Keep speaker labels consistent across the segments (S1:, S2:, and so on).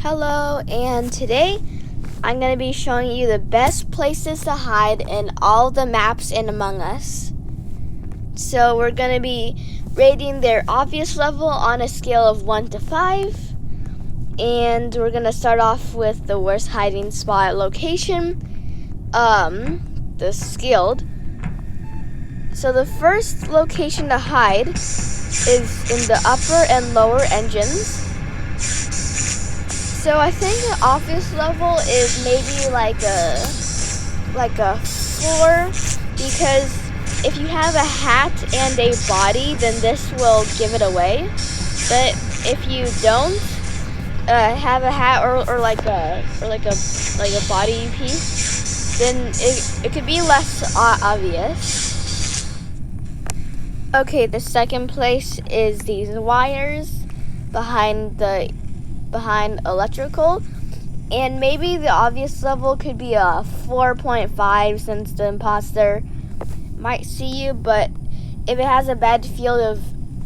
S1: Hello, and today I'm going to be showing you the best places to hide in all the maps in Among Us. So we're going to be rating their obvious level on a scale of 1 to 5. And we're going to start off with the worst hiding spot location, the skilled. So the first location to hide is in the upper and lower engines. So I think the obvious level is maybe like a 4, because if you have a hat and a body, then this will give it away. But if you don't have a hat or like a body piece, then it could be less obvious. Okay, the second place is these wires behind electrical, and maybe the obvious level could be a 4.5 since the imposter might see you, but if it has a bad field of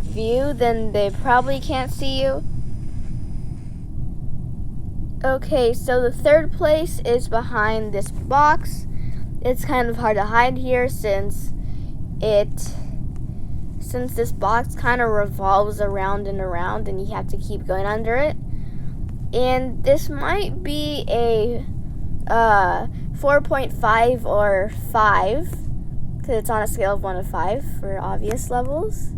S1: view, then they probably can't see you. Okay, so the third place is behind this box. It's kind of hard to hide here since this box kind of revolves around and around and you have to keep going under it. And this might be a 4.5 or 5, because it's on a scale of 1 to 5 for obvious levels.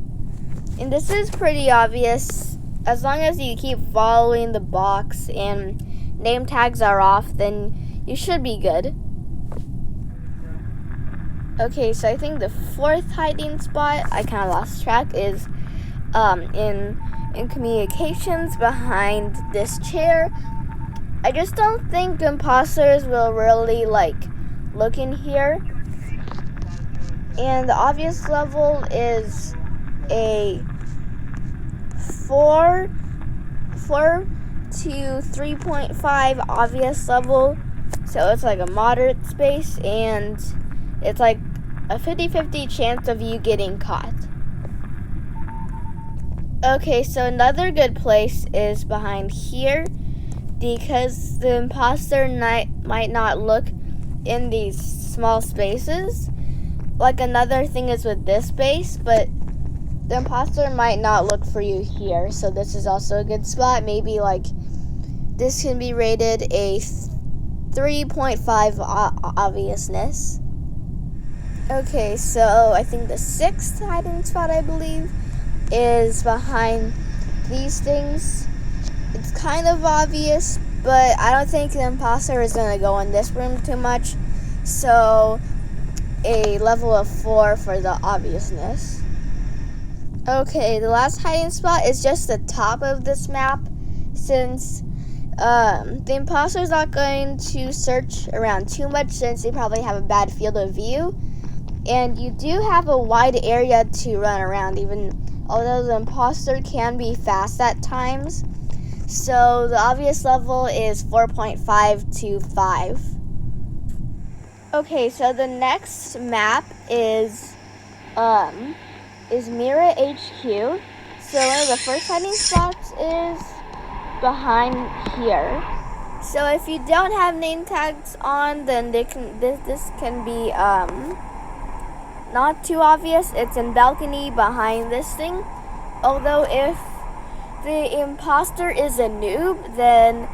S1: And this is pretty obvious. As long as you keep following the box and name tags are off, then you should be good. Okay, so I think the fourth hiding spot, I kind of lost track, is in communications behind this chair. I just don't think imposters will really look in here. And the obvious level is a 4 to 3.5 obvious level. So it's like a moderate space, and it's like a 50-50 chance of you getting caught. Okay, so another good place is behind here, because the imposter might not look in these small spaces. Like, another thing is with this space, but the imposter might not look for you here, so this is also a good spot. Maybe this can be rated a 3.5 obviousness. Okay, so I think the sixth hiding spot, I believe, is behind these things. It's kind of obvious, but I don't think the imposter is going to go in this room too much. So a level of 4 for the obviousness. Okay, the last hiding spot is just the top of this map, since the imposter is not going to search around too much since they probably have a bad field of view. And you do have a wide area to run around, although the imposter can be fast at times. So the obvious level is 4.5 to 5. Okay, so the next map is Mira HQ. So one of the first hiding spots is behind here. So if you don't have name tags on, then this can be not too obvious. It's in balcony behind this thing. Although if the imposter is a noob, then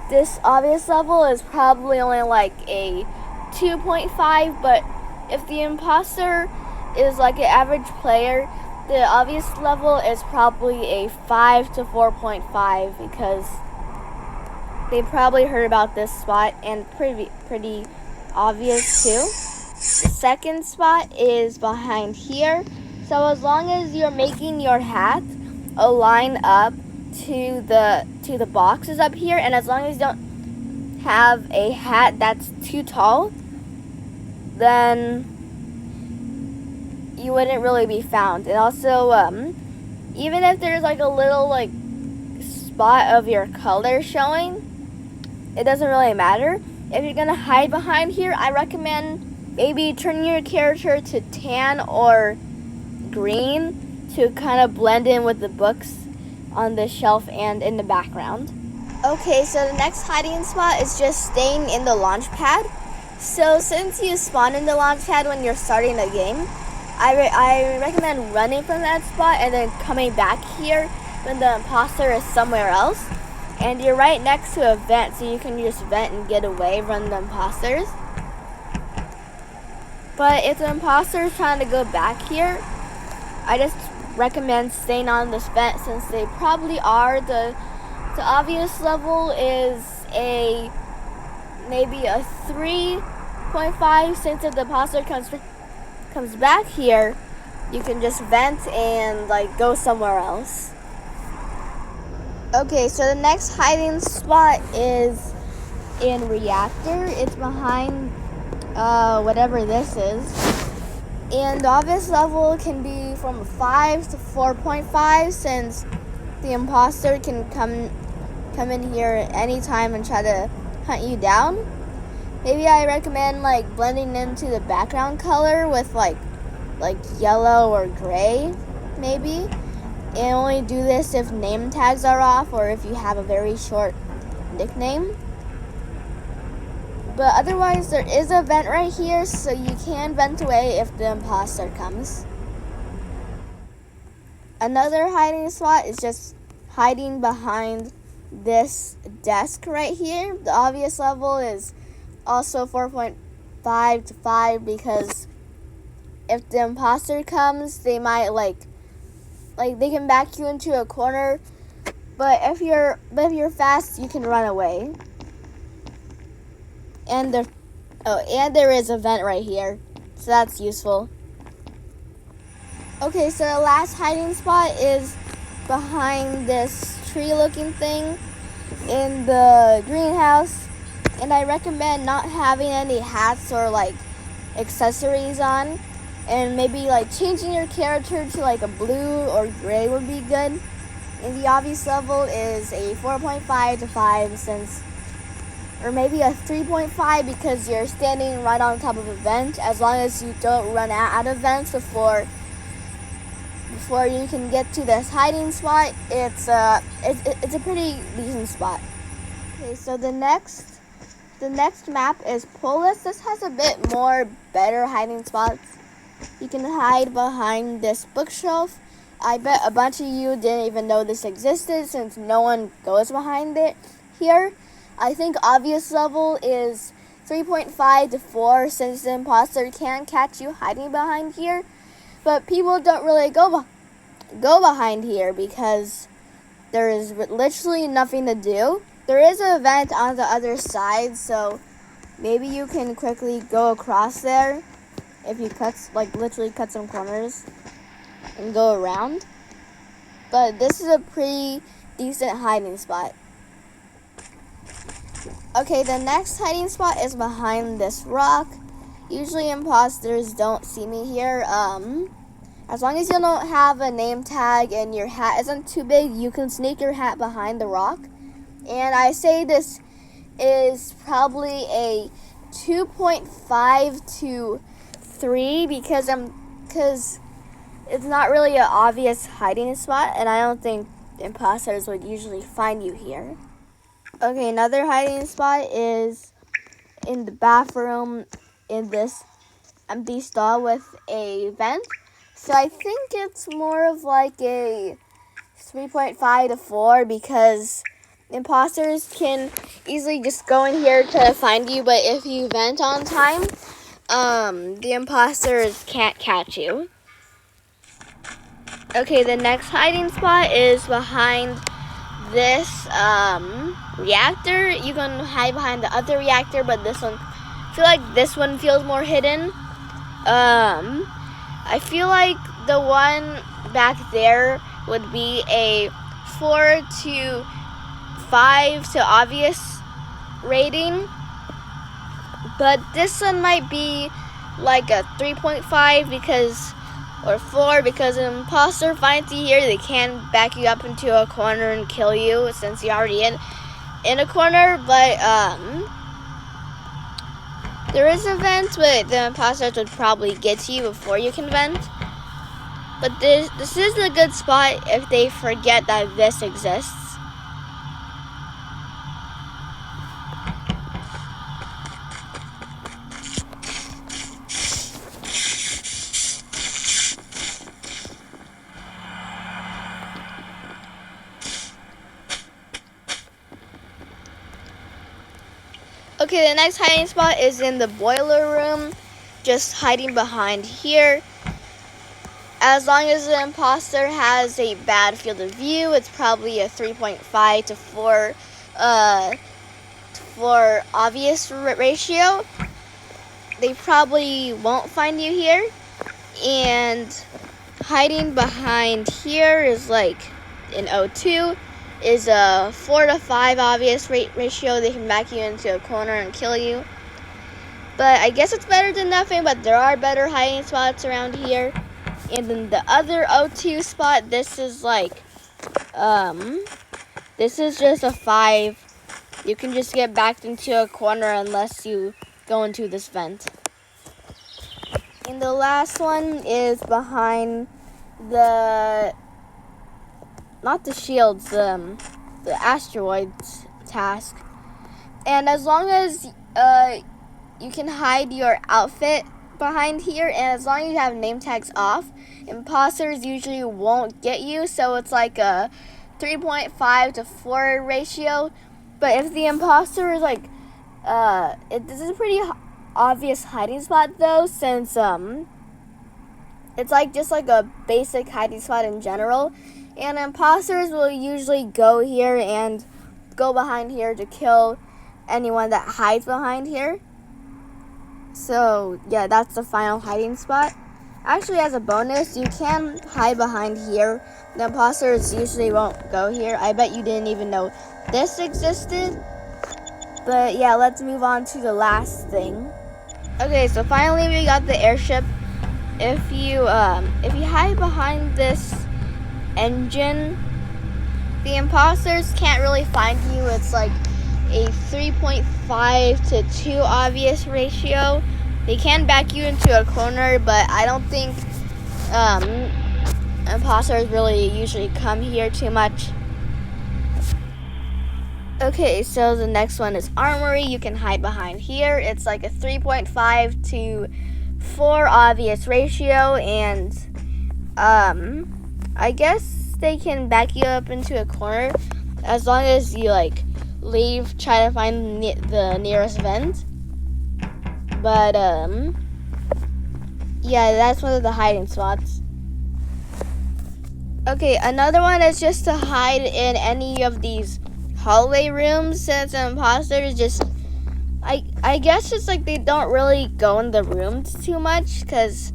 S1: this obvious level is probably only a 2.5, but if the imposter is an average player, the obvious level is probably a 5 to 4.5, because they probably heard about this spot and pretty obvious too. The second spot is behind here. So as long as you're making your hat align up to the boxes up here, and as long as you don't have a hat that's too tall, then you wouldn't really be found. And also, even if there's a little spot of your color showing, it doesn't really matter. If you're gonna hide behind here, I recommend maybe turning your character to tan or green to kind of blend in with the books on the shelf and in the background. Okay, so the next hiding spot is just staying in the launch pad. So since you spawn in the launch pad when you're starting a game, I recommend running from that spot and then coming back here when the imposter is somewhere else. And you're right next to a vent, so you can just vent and get away from the imposters. But if the imposter is trying to go back here, I just recommend staying on this vent since they probably are. The obvious level is maybe a 3.5. Since if the imposter comes back here, you can just vent and like go somewhere else. Okay, so the next hiding spot is in reactor. It's behind whatever this is. And the obvious level can be from 5 to 4.5 since the imposter can come in here anytime and try to hunt you down. Maybe I recommend like blending into the background color with like yellow or gray maybe. And only do this if name tags are off or if you have a very short nickname. But otherwise, there is a vent right here, so you can vent away if the imposter comes. Another hiding spot is just hiding behind this desk right here. The obvious level is also 4.5 to 5 because if the imposter comes, they might like they can back you into a corner, but if you're fast, you can run away. And there is a vent right here, so that's useful. Okay, so the last hiding spot is behind this tree-looking thing in the greenhouse, and I recommend not having any hats or like accessories on. And maybe like changing your character to like a blue or gray would be good. And the obvious level is a 4.5 to 5 or maybe a 3.5 because you're standing right on top of a vent. As long as you don't run out of vents before you can get to this hiding spot, it's a pretty decent spot. Okay, so the next map is Polis. This has a bit more better hiding spots. You can hide behind this bookshelf. I bet a bunch of you didn't even know this existed since no one goes behind it here. I think obvious level is 3.5 to 4 since the imposter can catch you hiding behind here. But people don't really go behind here because there is literally nothing to do. There is an event on the other side, so maybe you can quickly go across there. If you literally cut some corners and go around. But this is a pretty decent hiding spot. Okay, the next hiding spot is behind this rock. Usually imposters don't see me here. As long as you don't have a name tag and your hat isn't too big, you can sneak your hat behind the rock. And I say this is probably a 2.5 to 3 because it's not really an obvious hiding spot, and I don't think imposters would usually find you here. Okay, another hiding spot is in the bathroom in this empty stall with a vent. So I think it's more of like a 3.5 to 4 because imposters can easily just go in here to find you, but if you vent on time, the imposters can't catch you. Okay, the next hiding spot is behind this reactor. You can hide behind the other reactor, but this one, I feel like this one feels more hidden. I feel like the one back there would be a 4 to 5 to obvious rating. But this one might be like a 3.5 or 4 because an imposter finds you here, they can back you up into a corner and kill you since you're already in a corner. But there is a vent, but the imposters would probably get to you before you can vent. But this is a good spot if they forget that this exists. Okay, the next hiding spot is in the boiler room, just hiding behind here. As long as the imposter has a bad field of view, it's probably a 3.5 to 4 for obvious ratio. They probably won't find you here. And hiding behind here is like in O2 is a 4 to 5 obvious ratio. They can back you into a corner and kill you. But I guess it's better than nothing, but there are better hiding spots around here. And then the other O2 spot, this is like, this is just a 5. You can just get backed into a corner unless you go into this vent. And the last one is behind the, not the shields, the asteroids task. And as long as you can hide your outfit behind here, and as long as you have name tags off, imposters usually won't get you. So it's like a 3.5 to 4 ratio. But if the imposter is like, this is a pretty obvious hiding spot though, since it's like just like a basic hiding spot in general, and imposters will usually go here and go behind here to kill anyone that hides behind here. So yeah, that's the final hiding spot. Actually, as a bonus, you can hide behind here. The imposters usually won't go here. I bet you didn't even know this existed. But yeah, let's move on to the last thing. Okay, so finally we got the airship. If you hide behind this engine, the imposters can't really find you. It's like a 3.5 to 2 obvious ratio. They can back you into a corner, but I don't think imposters really usually come here too much. Okay, so the next one is armory. You can hide behind here. It's like a 3.5 to 4 obvious ratio, and I guess they can back you up into a corner as long as you like leave, try to find the nearest vent. But yeah, that's one of the hiding spots. Okay, another one is just to hide in any of these hallway rooms, since an imposter is just, I guess it's like they don't really go in the rooms too much because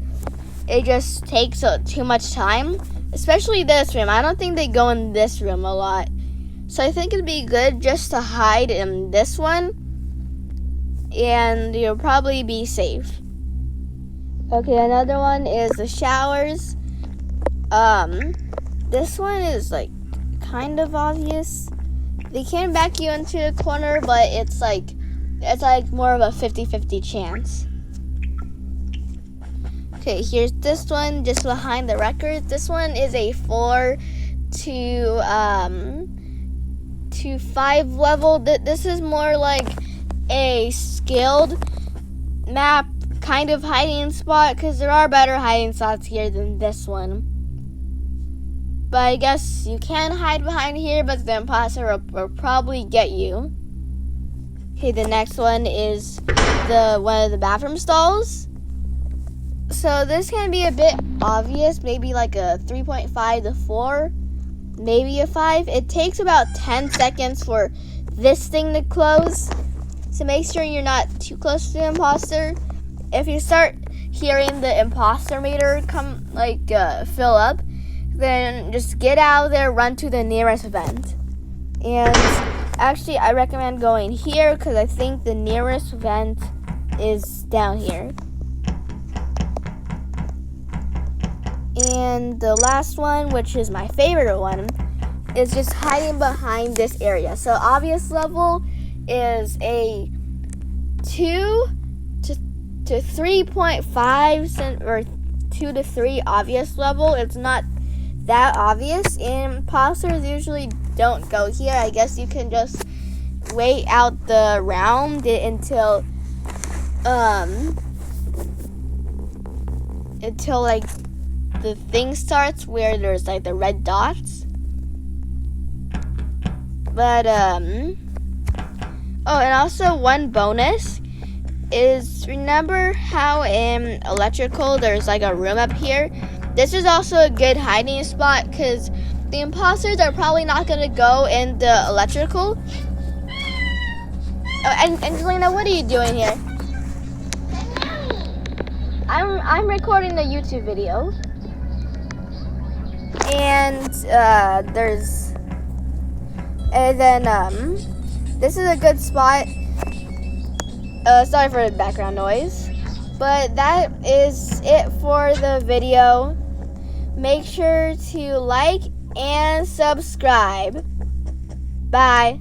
S1: it just takes too much time, especially this room. I don't think they go in this room a lot, so I think it'd be good just to hide in this one and you'll probably be safe. Okay, another one is the showers. This one is like kind of obvious. They can back you into a corner, but it's like more of a 50-50 chance. Okay, here's this one just behind the record. This one is a 4 to 5 level. This is more like a skilled map kind of hiding spot, because there are better hiding spots here than this one. But I guess you can hide behind here, but the imposter will probably get you. Okay, the next one is one of the bathroom stalls. So this can be a bit obvious, maybe like a 3.5 to 4, maybe a 5. It takes about 10 seconds for this thing to close. So make sure you're not too close to the imposter. If you start hearing the imposter meter fill up, then just get out of there, run to the nearest vent. And actually, I recommend going here because I think the nearest vent is down here. And the last one, which is my favorite one, is just hiding behind this area. So obvious level is a 2 to 3.5 or 2 to 3 obvious level. It's not that obvious, and imposters usually don't go here. I guess you can just wait out the round until like the thing starts where there's like the red dots. But oh, and also one bonus is, remember how in electrical there's like a room up here? This is also a good hiding spot because the imposters are probably not going to go in the electrical. Oh, and Angelina, what are you doing here? I'm recording a YouTube video. And this is a good spot. Sorry for the background noise. But that is it for the video. Make sure to like and subscribe. Bye.